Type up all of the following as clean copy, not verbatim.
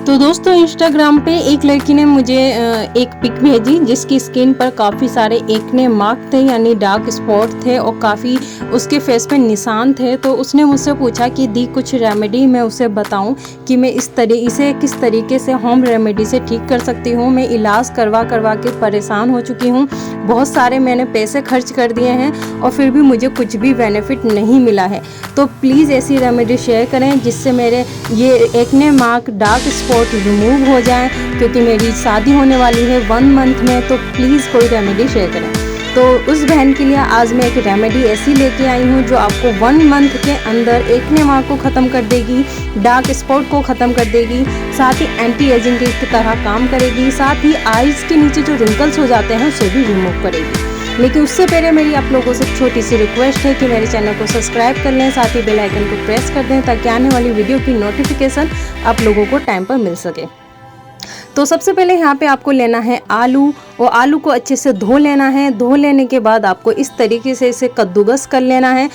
तो दोस्तों इंस्टाग्राम पे एक लड़की ने मुझे एक पिक भेजी जिसकी स्किन पर काफ़ी सारे एक्ने मार्क थे, यानी डार्क स्पॉट थे और काफ़ी उसके फेस पे निशान थे। तो उसने मुझसे पूछा कि दी कुछ रेमेडी मैं उसे बताऊं कि मैं इसे किस तरीके से होम रेमेडी से ठीक कर सकती हूं। मैं इलाज करवा के परेशान हो चुकी हूं, बहुत सारे मैंने पैसे खर्च कर दिए हैं और फिर भी मुझे कुछ भी बेनिफिट नहीं मिला है। तो प्लीज़ ऐसी रेमेडी शेयर करें जिससे मेरे ये acne mark dark spot remove हो जाएं, क्योंकि मेरी शादी होने वाली है 1 मंथ में। तो प्लीज़ कोई रेमेडी शेयर करें। तो उस बहन के लिए आज मैं एक रेमेडी ऐसी लेके आई हूँ जो आपको 1 मंथ के अंदर एक्ने मार्क को ख़त्म कर देगी, डार्क स्पॉट को ख़त्म कर देगी, साथ ही एंटी एजिंग की तरह काम करेगी, साथ ही आईज़ के नीचे जो रिंकल्स हो जाते हैं उसे भी रिमूव करेगी। लेकिन उससे पहले मेरी आप लोगों से छोटी सी रिक्वेस्ट है कि मेरे चैनल को सब्सक्राइब कर लें, साथ ही बेल आइकन को प्रेस कर दें ताकि आने वाली वीडियो की नोटिफिकेशन आप लोगों को टाइम पर मिल सके। तो सबसे पहले यहाँ पे आपको लेना है आलू, और आलू को अच्छे से धो लेना है। धो लेने के बाद आपको इस तरीके से इसे कद्दूकस कर लेना है।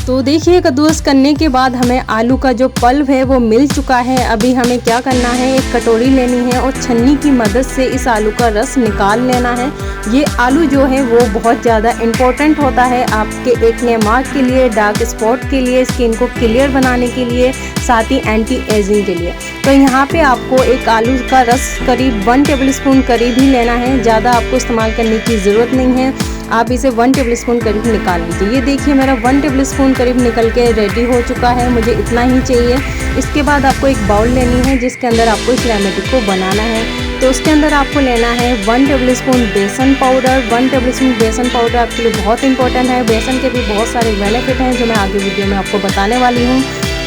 तो देखिए कद्दूकस करने के बाद हमें आलू का जो पल्प है वो मिल चुका है। अभी हमें क्या करना है, एक कटोरी लेनी है और छन्नी की मदद से इस आलू का रस निकाल लेना है। ये आलू जो है वो बहुत ज़्यादा इम्पोर्टेंट होता है आपके एक्ने मार्क के लिए, डार्क स्पॉट के लिए, स्किन को क्लियर बनाने के लिए, साथ ही एंटी एजिंग के लिए। तो यहाँ पे आपको एक आलू का रस करीब 1 टेबलस्पून करीब ही लेना है, ज़्यादा आपको इस्तेमाल करने की ज़रूरत नहीं है। आप इसे 1 टेबलस्पून करीब निकाल लीजिए। ये देखिए मेरा 1 टेबलस्पून करीब निकल के रेडी हो चुका है, मुझे इतना ही चाहिए। इसके बाद आपको एक बाउल लेनी है जिसके अंदर आपको इस रेमेडी को बनाना है। तो उसके अंदर आपको लेना है 1 टेबलस्पून बेसन पाउडर। 1 टेबलस्पून बेसन पाउडर आपके लिए बहुत इंपॉर्टेंट है। बेसन के भी बहुत सारे बेनिफिट हैं जो मैं आगे वीडियो में आपको बताने वाली हूँ।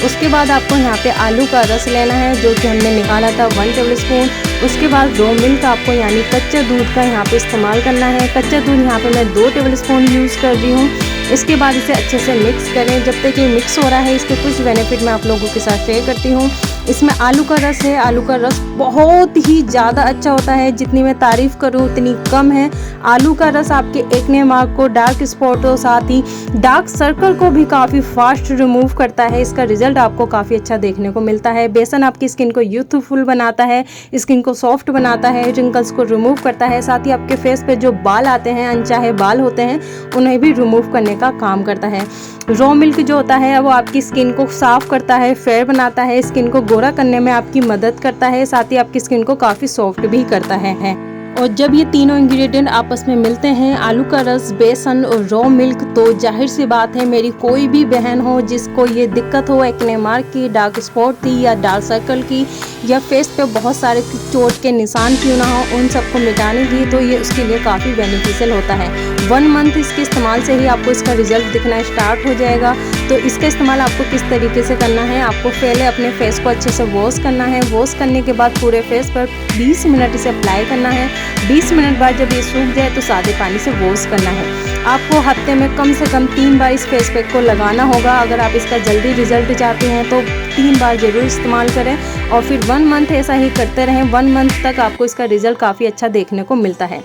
उसके बाद आपको यहाँ पे आलू का रस लेना है जो कि हमने निकाला था 1 टेबलस्पून। उसके बाद रॉ मिल्क आपको यानी कच्चा दूध का यहाँ पे इस्तेमाल करना है। कच्चा दूध यहाँ पे मैं 2 टेबलस्पून यूज़ कर रही हूँ। इसके बाद इसे अच्छे से मिक्स करें। जब तक ये मिक्स हो रहा है इसके कुछ बेनिफिट मैं आप लोगों के साथ शेयर करती हूँ। इसमें आलू का रस है, आलू का रस बहुत ही ज़्यादा अच्छा होता है, जितनी मैं तारीफ़ करूँ उतनी कम है। आलू का रस आपके एक्ने मार्क को, डार्क स्पॉट को, साथ ही डार्क सर्कल को भी काफ़ी फास्ट रिमूव करता है। इसका रिजल्ट आपको काफ़ी अच्छा देखने को मिलता है। बेसन आपकी स्किन को यूथफुल बनाता है, स्किन को सॉफ्ट बनाता है, रिंकल्स को रिमूव करता है, साथ ही आपके फेस पे जो बाल आते हैं, अनचाहे बाल होते हैं, उन्हें भी रिमूव करने का काम करता है। रॉ मिल्क जो होता है वो आपकी स्किन को साफ करता है, फेयर बनाता है, स्किन को गोरा करने में आपकी मदद करता है, साथ ही आपकी स्किन को काफ़ी सॉफ्ट भी करता है। और जब ये तीनों इंग्रेडिएंट आपस में मिलते हैं, आलू का रस, बेसन और रॉ मिल्क, तो जाहिर सी बात है मेरी कोई भी बहन हो जिसको ये दिक्कत हो एक्ने मार्क की, डार्क स्पॉट की या डार्क सर्कल की, या फेस पे बहुत सारे चोट के निशान क्यों ना हो, उन सबको मिटाने की, तो ये उसके लिए काफ़ी बेनिफिशियल होता है। 1 मंथ इसके इस्तेमाल से ही आपको इसका रिजल्ट दिखना स्टार्ट हो जाएगा। तो इसका इस्तेमाल आपको किस तरीके से करना है, आपको पहले अपने फेस को अच्छे से वॉश करना है। वॉश करने के बाद पूरे फेस पर 20 मिनट इसे अप्लाई करना है। 20 मिनट बाद जब ये सूख जाए तो सादे पानी से वॉश करना है। आपको हफ्ते में कम से कम 3 बार इस फेस पैक को लगाना होगा। अगर आप इसका जल्दी रिजल्ट चाहते हैं तो 3 बार ज़रूर इस्तेमाल करें और फिर 1 मंथ ऐसा ही करते रहें। 1 मंथ तक आपको इसका रिजल्ट काफ़ी अच्छा देखने को मिलता है।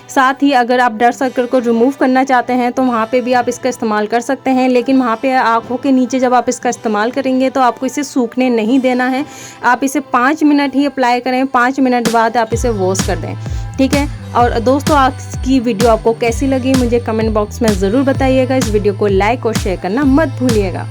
साथ ही अगर आप डार्क सर्कल को रिमूव करना चाहते हैं तो वहाँ पे भी आप इसका इस्तेमाल कर सकते हैं, लेकिन वहाँ पे आँखों के नीचे जब आप इसका इस्तेमाल करेंगे तो आपको इसे सूखने नहीं देना है। आप इसे 5 मिनट ही अप्लाई करें, 5 मिनट बाद आप इसे वॉश कर दें, ठीक है। और दोस्तों आज की वीडियो आपको कैसी लगी मुझे कमेंट बॉक्स में ज़रूर बताइएगा। इस वीडियो को लाइक और शेयर करना मत भूलिएगा।